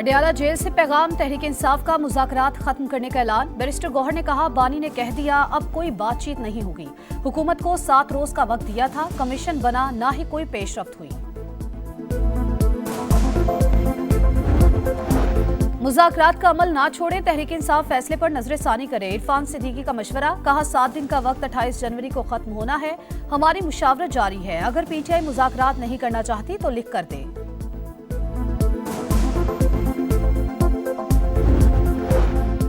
Patiala jail से पैगाम, तहरीक इंसाफ का मुज़ाकरात खत्म करने का ऐलान। बैरिस्टर गौहर ने कहा, बानी ने कह दिया अब कोई बातचीत नहीं होगी। हुकूमत को 7 रोज का वक्त दिया था, कमीशन बना, ना ही कोई पेशरफ्त हुई। मुज़ाकरात का अमल ना छोड़े, तहरीक इंसाफ फैसले पर नजरसानी करे। इरफान सिद्दीकी का मशवरा, कहा 7 दिन का वक्त 28 जनवरी को खत्म होना है। हमारी मुशावरत जारी है, अगर पीटीआई मुज़ाकरात नहीं करना चाहती तो लिख कर दे।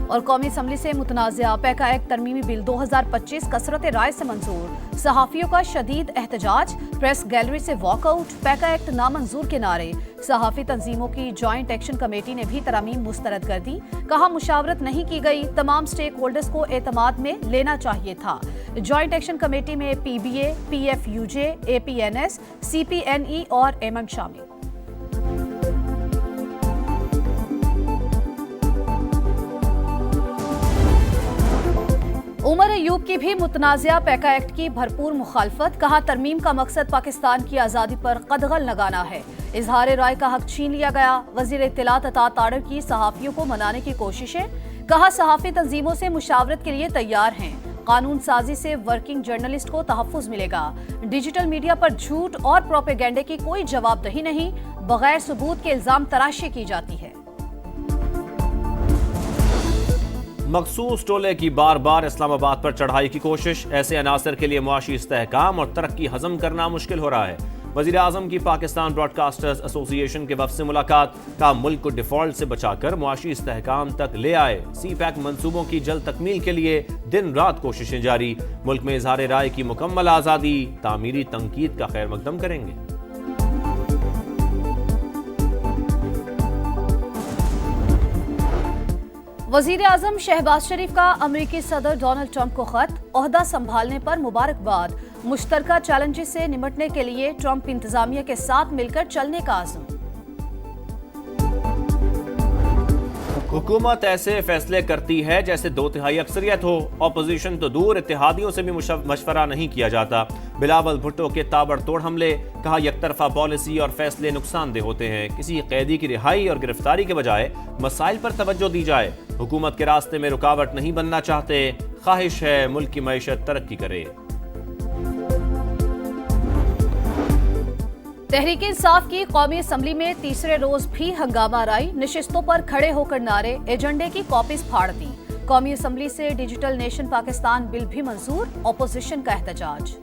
और कौमी असम्बली से मुतनाज़ा पैका एक्ट तरमीमी बिल 2025 कसरत राय से मंजूर। सहाफ़ियों का शदीद एहतजाज, प्रेस गैलरी से वॉकआउट, पैका एक्ट नामंजूर के नारे। सहाफ़ी तंजीमों की जॉइंट एक्शन कमेटी ने भी तरमीम मुस्तरद कर दी। कहा मुशावरत नहीं की गई, तमाम स्टेक होल्डर्स को एतमाद में लेना चाहिए था। जॉइंट एक्शन कमेटी में PBA, PFUJ, APNS, CPNE और एमन शामिल। उमर अयूब की भी मुतनाज़ा पैका एक्ट की भरपूर मुखालफत। कहा तरमीम का मकसद पाकिस्तान की आज़ादी पर कदगल लगाना है। इजहार राय का हक छीन लिया गया। वज़ीर इत्तलात अता ताड़र की सहाफ़ियों को मनाने की कोशिशें। कहा सहाफ़ी तंजीमों से मुशावरत के लिए तैयार हैं। कानून साजी से वर्किंग जर्नलिस्ट को तहफ़्फ़ुज़ मिलेगा। डिजिटल मीडिया पर झूठ और प्रोपेगेंडे की कोई जवाबदही नहीं, बगैर सबूत के इल्ज़ाम तराशी की जाती है। मखसूस टोले की बार बार इस्लामाबाद पर चढ़ाई की कोशिश, ऐसे अनासर के लिए मुआशी इस्तेहकाम और तरक्की हजम करना मुश्किल हो रहा है। वज़ीर आज़म की पाकिस्तान ब्रॉडकास्टर्स एसोसिएशन के वफ़द से मुलाकात, का मुल्क को डिफॉल्ट से बचाकर मुआशी इस्तेहकाम तक ले आए। CPAC मंसूबों की जल्द तकमील के लिए दिन रात कोशिशें जारी। मुल्क में इजहार राय की मुकम्मल आज़ादी, तामीरी तनकीद का खैर मकदम करेंगे। वज़ीर आज़म शहबाज शरीफ का अमेरिकी सदर डोनाल्ड ट्रंप को खत, ओहदा संभालने पर मुबारकबाद। मुश्तरका चैलेंजेस से निपटने के लिए ट्रंप इंतजामिया के साथ मिलकर चलने का आज़म। हुकूमत ऐसे फैसले करती है जैसे 2/3 अक्सरियत हो। ऑपोजिशन तो दूर, इत्तेहादियों से भी मशवरा नहीं किया जाता। बिलावल भुट्टो के ताबड़तोड़ हमले, कहा यकतरफा पॉलिसी और फैसले नुकसानदेह होते हैं। किसी कैदी की रिहाई और गिरफ्तारी के बजाय मसाइल पर तवज्जो दी जाए। हुकूमत के रास्ते में रुकावट नहीं बनना चाहते, ख्वाहिश है मुल्क की मईशत तरक्की करे। तहरीक इंसाफ की कौमी असम्बली में तीसरे रोज भी हंगामा राई। नशिस्तों पर खड़े होकर नारे, एजेंडे की कॉपीज फाड़ दी। कौमी असम्बली से डिजिटल नेशन पाकिस्तान बिल भी मंजूर, ऑपोजिशन का एहतजाज।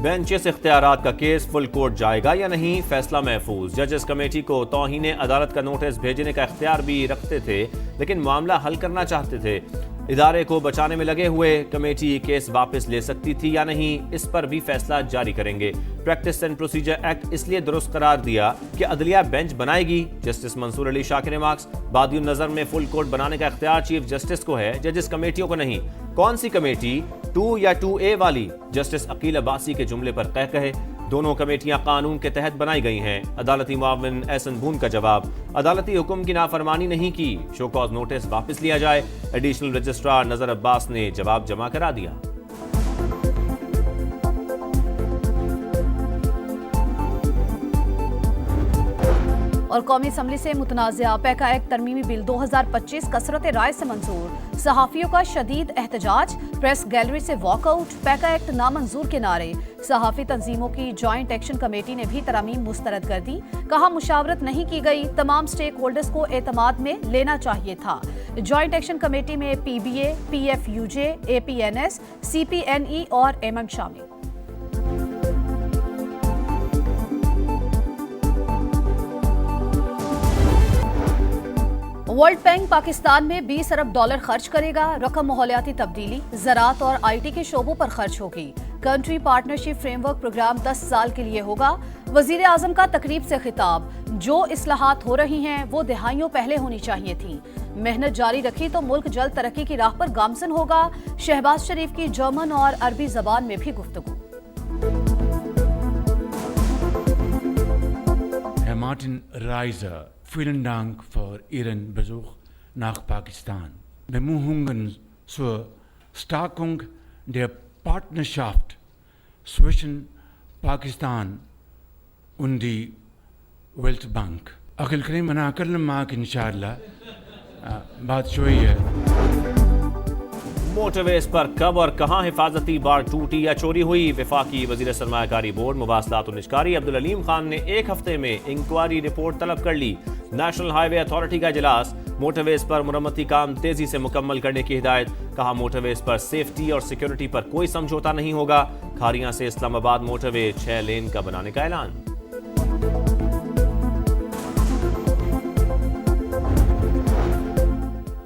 बेंचेस इख्तियारात का केस फुल कोर्ट जाएगा या नहीं, फैसला महफूज। जजेस कमेटी को तौहीन अदालत का नोटिस भेजने का इख्तियार भी रखते थे, लेकिन मामला हल करना चाहते थे। इदारे को बचाने में लगे हुए कमेटी केस वापस ले सकती थी या नहीं, इस पर भी फैसला जारी करेंगे। प्रैक्टिस एंड प्रोसीजर एक्ट इसलिए दुरुस्त करार दिया कि अदलिया बेंच बनाएगी। जस्टिस मंसूर अली शाह के रिमार्क्स, बादियुन नजर में फुल कोर्ट बनाने का इख्तियार चीफ जस्टिस को है, जजेस कमेटियों को नहीं। कौन सी कमेटी, 2 या 2A वाली? जस्टिस अकील अब्बासी के जुमले पर कहे दोनों कमेटियां कानून के तहत बनाई गई हैं। अदालती मुआविन एहसन बून का जवाब, अदालती हुक्म की नाफरमानी नहीं की, शो कॉज नोटिस वापस लिया जाए। एडिशनल रजिस्ट्रार नजर अब्बास ने जवाब जमा करा दिया। और कौमी असम्बली से मुतनाज़ा पैका एक्ट तरमीमी बिल 2025 कसरत राय से मंजूर। सहाफ़ियों का शदीद एहतजाज, प्रेस गैलरी से वॉकआउट, पैका एक्ट नामंजूर के नारे। सहाफ़ी तंजीमों की जॉइंट एक्शन कमेटी ने भी तरमीम मुस्तरद कर दी। कहा मुशावरत नहीं की गई, तमाम स्टेक होल्डर्स को एतमाद में लेना चाहिए था। जॉइंट एक्शन कमेटी में PBA, PFUJ, APNS, CPNE और एमन शामिल। वर्ल्ड बैंक पाकिस्तान में $20 अरब खर्च करेगा। रकम माहौलियाती तब्दीली, ज़राअत और IT के शोबों पर खर्च होगी। कंट्री पार्टनरशिप फ्रेमवर्क प्रोग्राम 10 साल के लिए होगा। वज़ीर आज़म का तकरीब से खिताब, जो इस्लाहात हो रही हैं वो दहाइयों पहले होनी चाहिए थी। मेहनत जारी रखी तो मुल्क जल्द तरक्की की राह पर गामजन होगा। शहबाज शरीफ की जर्मन और अरबी जबान में भी गुफ्तगू। Martin Reiser, vielen Dank für Ihren Besuch nach Pakistan. Bemühungen zur Stärkung der Partnerschaft zwischen Pakistan und die wealth bank अकल करें मना कर माक इंशाअल्लाह बात शोई मोटरवेज पर कब और कहां हिफाजती बाड़ टूटी या चोरी हुई, वफाकी वजीर सरमायाकारी बोर्ड मुवासलात और निजकारी अब्दुल अलीम खान ने 1 हफ्ते में इंक्वायरी रिपोर्ट तलब कर ली। नेशनल हाईवे अथॉरिटी का इजलास, मोटरवेज पर मुरम्मती काम तेजी से मुकम्मल करने की हिदायत। कहा मोटरवेज पर सेफ्टी और सिक्योरिटी पर कोई समझौता नहीं होगा। खारियां से इस्लामाबाद मोटरवे 6 लेन का बनाने का ऐलान।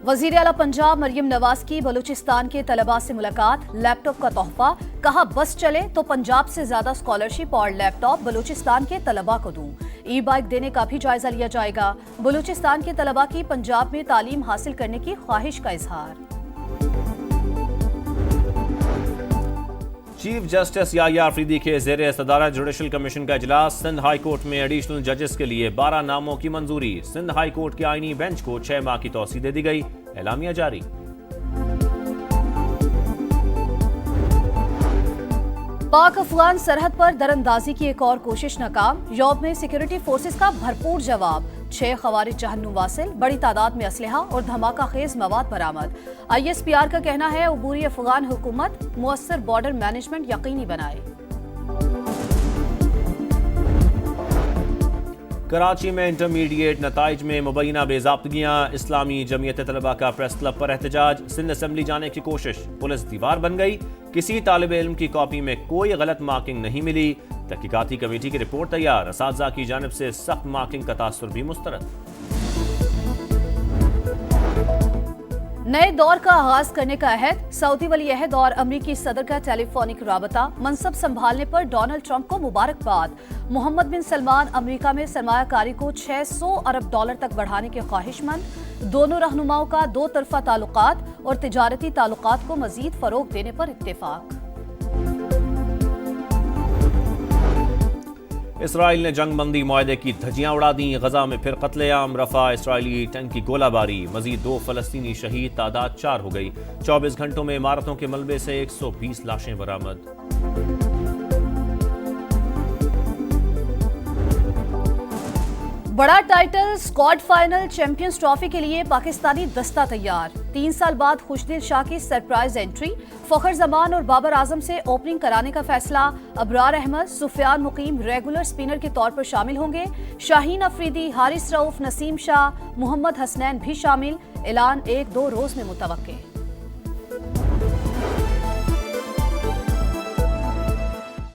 वजीर आला पंजाब मरियम नवाज की बलूचिस्तान के तलबा से मुलाकात, लैपटॉप का तोहफा। कहा बस चले तो पंजाब से ज्यादा स्कॉलरशिप और लैपटॉप बलूचिस्तान के तलबा को दूं। ई बाइक देने का भी जायजा लिया जाएगा। बलूचिस्तान के तलबा की पंजाब में तालीम हासिल करने की ख्वाहिश का इजहार। चीफ जस्टिस याहिया अफरीदी के ज़ेरे सदारत जुडिशल कमीशन का इजलास। सिंध हाई कोर्ट में एडिशनल जजेस के लिए 12 नामों की मंजूरी। सिंध हाई कोर्ट के आईनी बेंच को 6 माह की तौसीह दे दी गई। एलामिया जारी। पाक अफगान सरहद पर दरअंदाजी की एक और कोशिश नाकाम। यौब में सिक्योरिटी फोर्सेस का भरपूर जवाब। 6 खवारिज जहन्नुम वासिल, बड़ी तादाद में असलहा और धमाका खेज मवाद बरामद। ISPR का कहना है अबूरी अफगान हुकूमत मुअस्सर बॉर्डर मैनेजमेंट यकीनी बनाए। कराची में इंटरमीडिएट नताइज में मुबैना बेज़ाब्तगियां। इस्लामी जमीयत तलबा का प्रेस क्लब पर एहतजाज। सिंध असेंबली जाने की कोशिश, पुलिस दीवार बन गई। किसी तालिब इल्म की कॉपी में कोई गलत मार्किंग नहीं मिली। तहकीकाती कमेटी की रिपोर्ट तैयार। असातिज़ा की जानिब से सख्त मार्किंग का तासुर भी मुस्तरद। नए दौर का आगाज करने का अहद। सऊदी वली अहद और अमरीकी सदर का टेलीफोनिक राबता। मनसब संभालने पर डोनाल्ड ट्रंप को मुबारकबाद। मोहम्मद बिन सलमान अमरीका में सरमायाकारी को $600 अरब तक बढ़ाने के ख्वाहिशमंद। दोनों रहनुमाओं का 2 तरफा ताल्लुकात और तिजारती ताल्लुकात को मजीद फरोग देने पर इत्तेफाक। इसराइल ने जंग बंदी मुआहदे की धज्जियां उड़ा दी। गजा में फिर कत्लेआम। रफा इसराइली टैंक की गोलाबारी। मजीद 2 फलस्तीनी शहीद, तादाद 4 हो गई। 24 घंटों में इमारतों के मलबे से 120 लाशें बरामद। बड़ा title, squad final, champions trophy के लिए पाकिस्तानी दस्ता तैयार। 3 साल बाद खुशदिल शाह की सरप्राइज एंट्री। फखर जमान और बाबर आजम से ओपनिंग कराने का फैसला। अबरार अहमद, सुफियान मुकीम रेगुलर स्पिनर के तौर पर शामिल होंगे। शाहीन अफरीदी, हारिस रऊफ, नसीम शाह, मोहम्मद हसनैन भी शामिल। ऐलान 1-2 रोज में मुतवक्के।